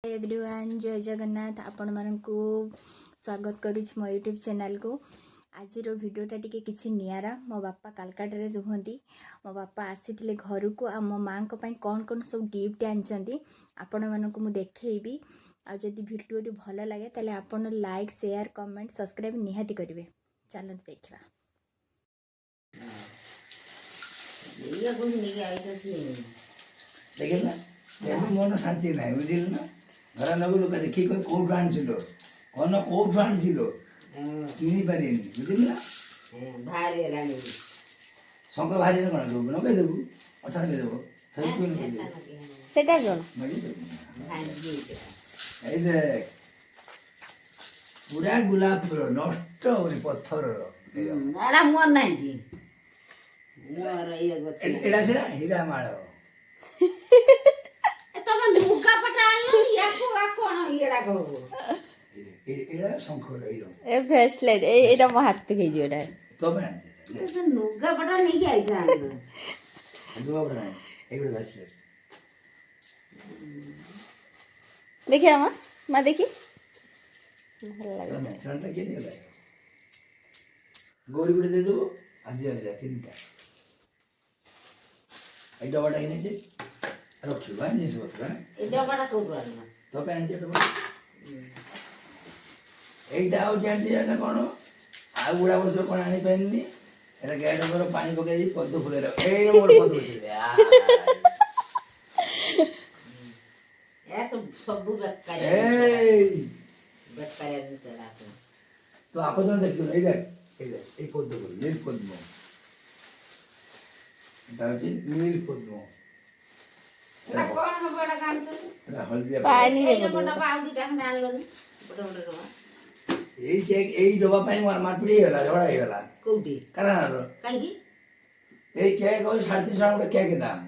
Everyone जय जगन्नाथ आपण मानकु स्वागत करुच मो यूट्यूब चैनल को। आज भिडियोटा टी किसी नियारा मो बापा कालकाटा रे रुहंती। मो बापा आसीथिले घर को आ मो माँ को पई कौन कौन सब गिफ्ट आनछंती आपण मानकु मु देखैबी। आ जदि भिडियो टी भल लागे ताले आपण लाइक शेयर कमेंट सब्सक्राइब निहाती करिवे। चलो देखिबा। ये कुछ नहीं आई तो थी देखिल ना एबे मन शांति नाही बुझिल ना घर लोग लोक देखि कोई कोठ आनछिलो कोन कोठ आनछिलो किनी पारेनी बुझिल ना भारी रानी शंकर भारी न कोन दो न कह देबू अच्छा कह देबो फिर कोन कह दे सेटा कोन भारी এই দেখ পুরা গোলাপ নষ্ট হয়ে পথর আড়া মন নাই কি মোর এই গছে এটা সেটা হীরা মাল তবে দুর্গা পটা আনলো ইয়াকো কোন ইড়া করব এটা শঙ্কর এই ए ब्रेसलेट एटा मो हाथ के जो एटा তবে না তো দুর্গা পটা নেই কি আইতা আনলো দুবা বড় নাই এইগুলো বাসলে देखिए माँ माँ देखी ভালো লাগে তবে ছাড়টা কে দিলা গৌরী গুড়ে দিয়ে দেবো আজি আজি তিনটা এই ডবাটা এনেছে রখিবা নিয়ে বলতো এই ডবাটা করব না তবে আনছে ডবা এইটাও জানছি এটা কোন আর বুড়া বছর কোন আনি পাইনি এটা গ্যাড করে পানি পকাই দিয়ে পদ্ম ফুলে দাও এই মোর পদ্ম ফুলে এত সবু বেকার এই বেকার দিতে রাখো তো আপজন দেখছো এই দেখ এই পদ্ম ফুল নীল পদ্ম এটা হচ্ছে নীল পদ্ম এটা কোন হবে এটা কাটছো এটা হলদিয়া পানি রে এই ডবাটা পাউডিটা এখানে আনলো না বড় বড় ডবা এই ডবা পাই মারপিড়ি হলা ঝগড়া হয়ে গেলা কোটি কারণ আলো কাই দি এই কেক ওই 350 টাকা কেক দাম